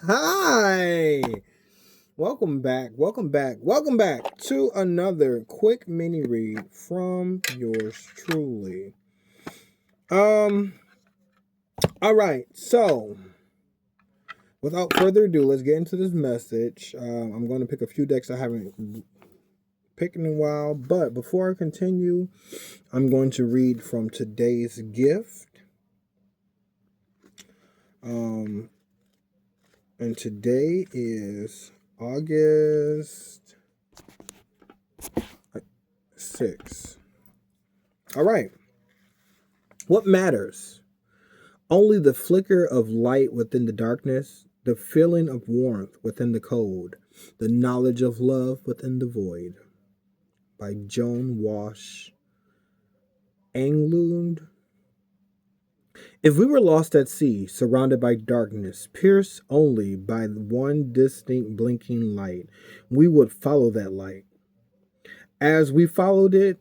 Hi. Welcome back. Welcome back to another quick mini read from yours truly. Um all right. So, without further ado, let's get into this message. I'm going to pick a few decks I haven't picked in a while, but before I continue, I'm going to read from today's gift. And today is August 6th. All right. What matters? Only the flicker of light within the darkness, the feeling of warmth within the cold, the knowledge of love within the void. By Joan Wash Englund. If we were lost at sea, surrounded by darkness, pierced only by one distinct blinking light, we would follow that light. As we followed it,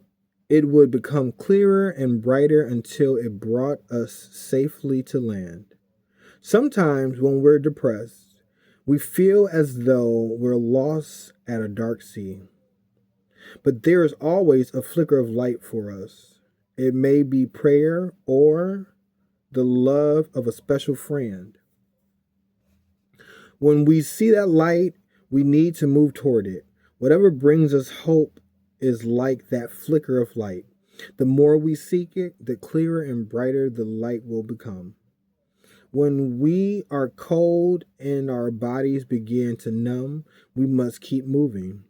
it would become clearer and brighter until it brought us safely to land. Sometimes when we're depressed, we feel as though we're lost at a dark sea. But there is always a flicker of light for us. It may be prayer or the love of a special friend. When we see that light, we need to move toward it. Whatever brings us hope is like that flicker of light. The more we seek it, the clearer and brighter the light will become. When we are cold and our bodies begin to numb, we must keep moving.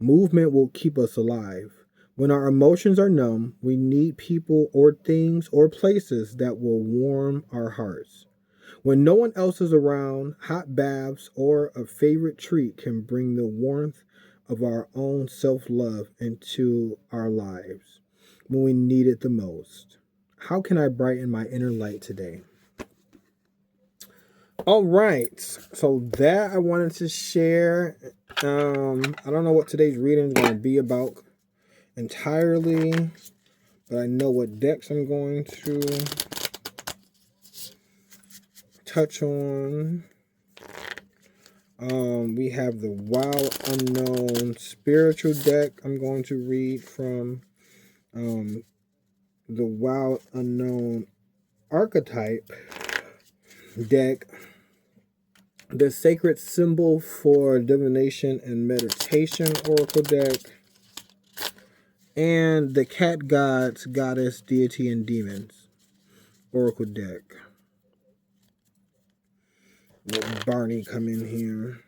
Movement will keep us alive. When our emotions are numb, we need people or things or places that will warm our hearts. When no one else is around, hot baths or a favorite treat can bring the warmth of our own self-love into our lives when we need it the most. How can I brighten my inner light today? All right, so that I wanted to share. I don't know what today's reading is going to be about entirely, but I know what decks I'm going to touch on. We have the Wild Unknown Spiritual deck I'm going to read from. The Wild Unknown Archetype deck, the Sacred Symbol for Divination and Meditation Oracle deck, and the Cat Gods, Goddess, Deity, and Demons Oracle deck. Let Barney come in here.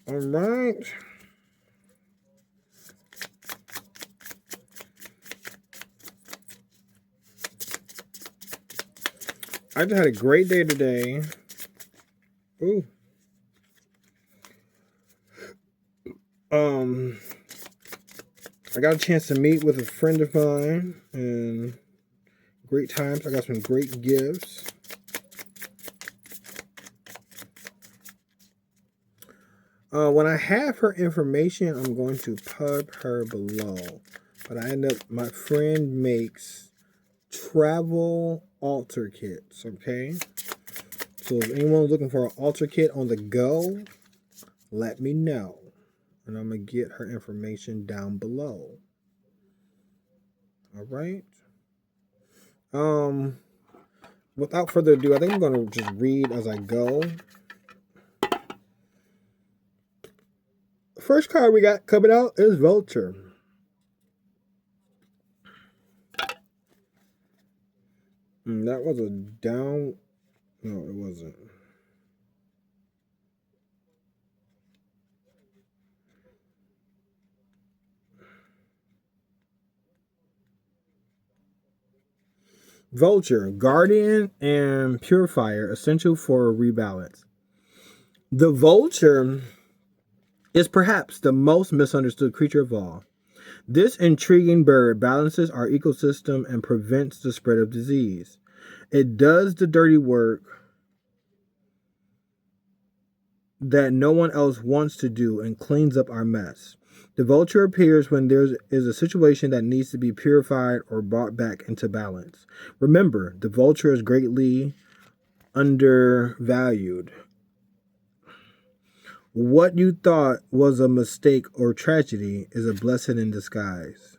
All right. I just had a great day today. Ooh. I got a chance to meet with a friend of mine and great times. I got some great gifts. When I have her information, I'm going to pub her below. But my friend makes travel altar kits, okay? So if anyone's looking for an altar kit on the go, let me know. And I'm going to get her information down below. All right. Without further ado, I think I'm going to just read as I go. The first card we got coming out is Vulture. That was a down. No, it wasn't. Vulture, Guardian and Purifier, essential for rebalance. The vulture is perhaps the most misunderstood creature of all. This intriguing bird balances our ecosystem and prevents the spread of disease. It does the dirty work that no one else wants to do and cleans up our mess. The vulture appears when there is a situation that needs to be purified or brought back into balance. Remember, the vulture is greatly undervalued. What you thought was a mistake or tragedy is a blessing in disguise.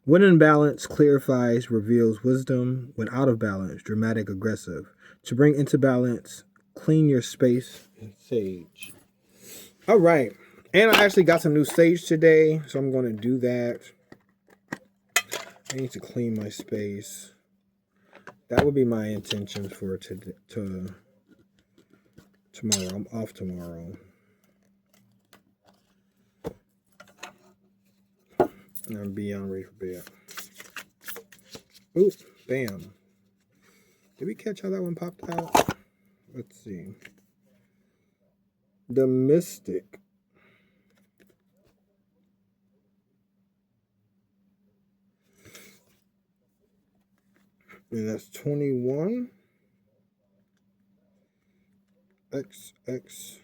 When in balance, clarifies, reveals wisdom. When out of balance, dramatic, aggressive. To bring into balance, clean your space and sage. All right. And I actually got some new sage today, so I'm going to do that. I need to clean my space. That would be my intentions for tomorrow. I'm off tomorrow. And I'm beyond ready for bed. Ooh, bam. Did we catch how that one popped out? Let's see. The Mystic. And that's 21. XX.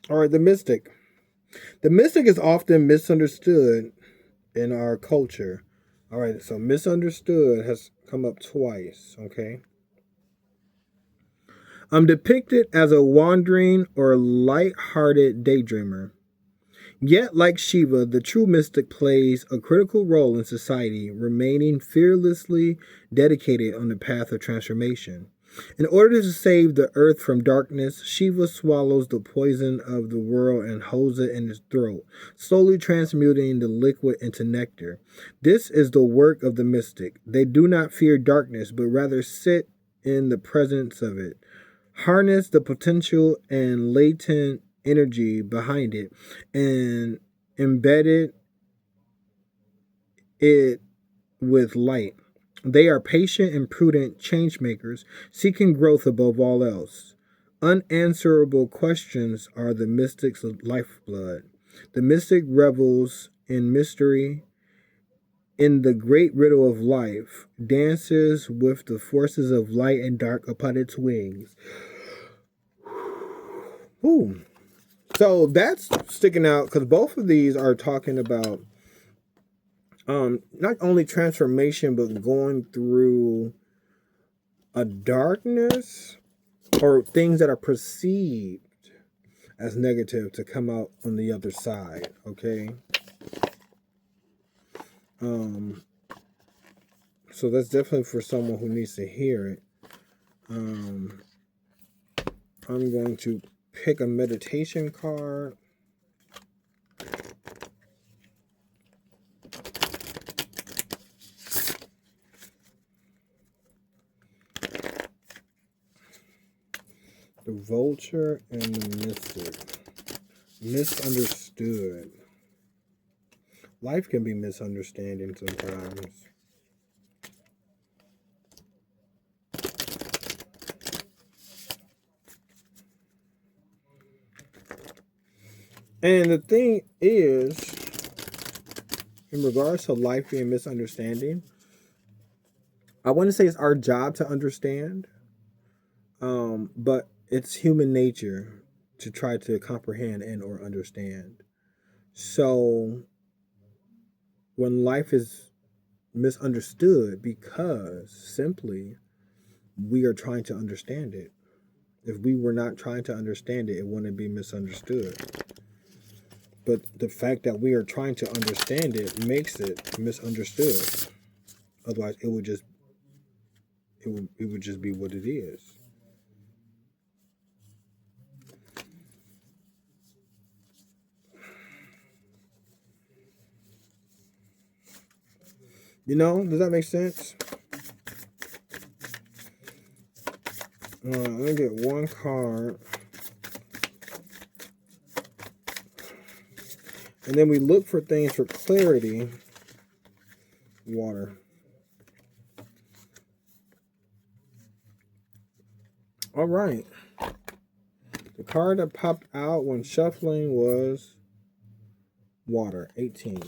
All right, the Mystic. The Mystic is often misunderstood in our culture. All right, so misunderstood has come up twice, okay? Depicted as a wandering or light-hearted daydreamer. Yet, like Shiva, the true mystic plays a critical role in society, remaining fearlessly dedicated on the path of transformation. In order to save the earth from darkness, Shiva swallows the poison of the world and holds it in his throat, slowly transmuting the liquid into nectar. This is the work of the mystic. They do not fear darkness, but rather sit in the presence of it, harness the potential and latent energy behind it, and embedded it with light. They are patient and prudent change makers, seeking growth above all else. Unanswerable questions are the mystic's lifeblood. The mystic revels in mystery, in the great riddle of life, dances with the forces of light and dark upon its wings. Ooh. So that's sticking out because both of these are talking about not only transformation but going through a darkness or things that are perceived as negative to come out on the other side. Okay. So that's definitely for someone who needs to hear it. I'm going to pick a meditation card. The Vulture and the Mystic. Misunderstood. Life can be misunderstanding sometimes. And the thing is, in regards to life being misunderstanding, I want to say it's our job to understand, but it's human nature to try to comprehend and or understand. So when life is misunderstood because simply we are trying to understand it. If we were not trying to understand it, it wouldn't be misunderstood. But the fact that we are trying to understand it makes it misunderstood. Otherwise, it would just be what it is. You know, does that make sense? Let me get one card. And then we look for things for clarity. Water. All right. The card that popped out when shuffling was water, 18.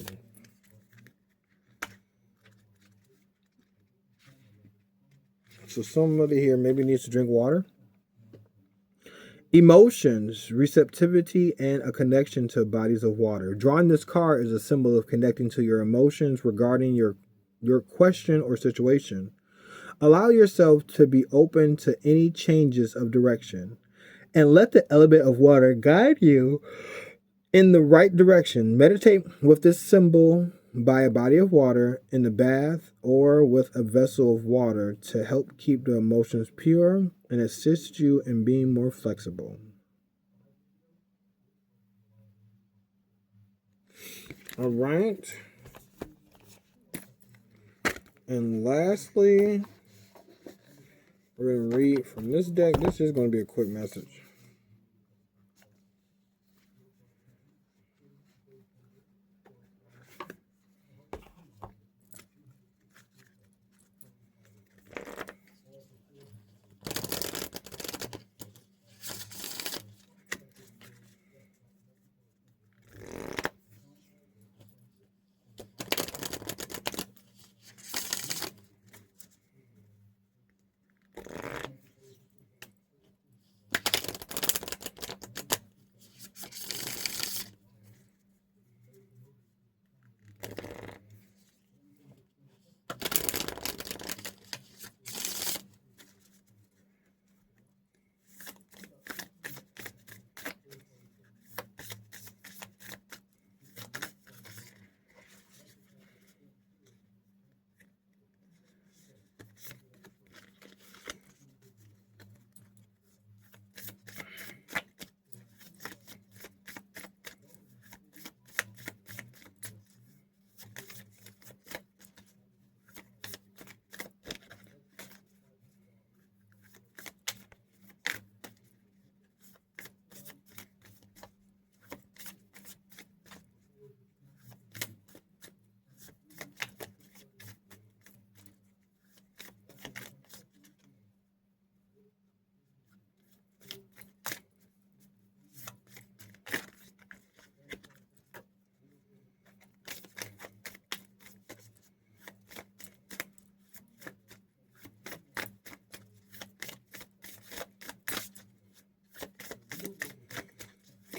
So somebody here maybe needs to drink water. Emotions, receptivity, and a connection to bodies of water. Drawing this card is a symbol of connecting to your emotions regarding your question or situation. Allow yourself to be open to any changes of direction and let the element of water guide you in the right direction. Meditate with this symbol by a body of water in the bath or with a vessel of water to help keep the emotions pure and assist you in being more flexible. All right. And lastly, we're going to read from this deck. This is going to be a quick message.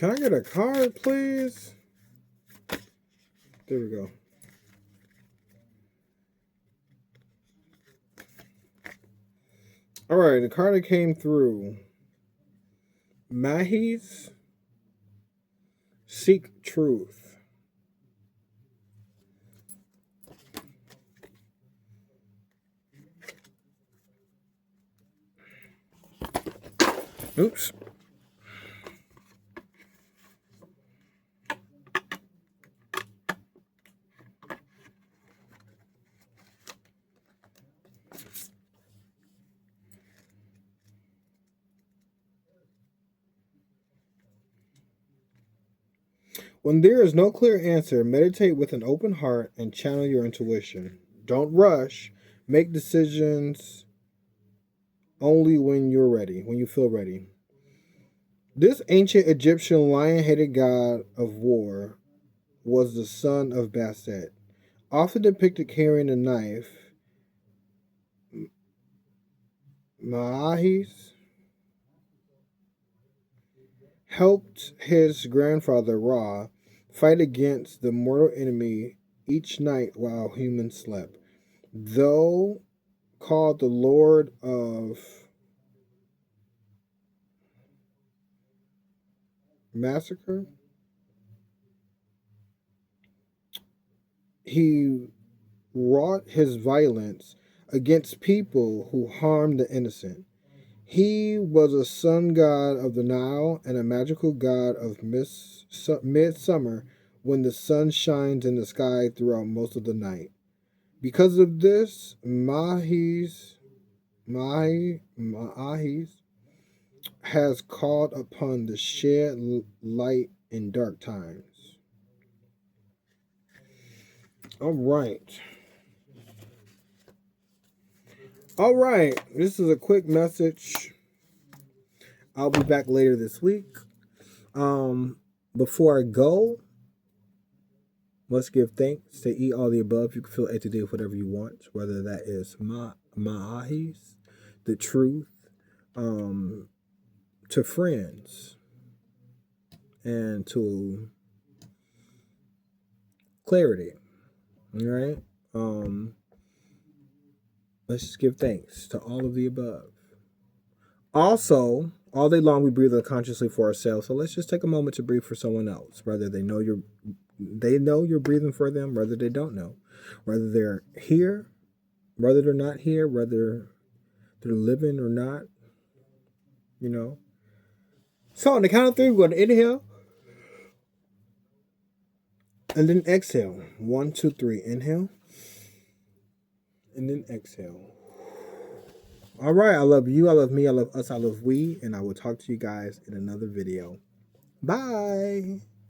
Can I get a card, please? There we go. All right, the card that came through. Mahis Seek Truth. Oops. When there is no clear answer, meditate with an open heart and channel your intuition. Don't rush. Make decisions only when you're ready, when you feel ready. This ancient Egyptian lion-headed god of war was the son of Basset, often depicted carrying a knife. Maahis helped his grandfather Ra fight against the mortal enemy each night while humans slept. Though called the Lord of Massacre, he wrought his violence against people who harmed the innocent. He was a sun god of the Nile and a magical god of midsummer when the sun shines in the sky throughout most of the night. Because of this, Mahis has called upon the shed light in dark times. All right. All right. This is a quick message. I'll be back later this week. Before I go, let's give thanks to eat all the above. You can feel A to D with whatever you want, whether that is ma'ahis, the truth, to friends, and to clarity. All right. Let's just give thanks to all of the above. Also, all day long we breathe unconsciously for ourselves. So let's just take a moment to breathe for someone else, whether they know you're breathing for them, whether they don't know, whether they're here, whether they're not here, whether they're living or not. So on the count of 3, we're going to inhale and then exhale. 1, 2, 3. Inhale and then exhale. All right. I love you. I love me. I love us. I love we. And I will talk to you guys in another video. Bye.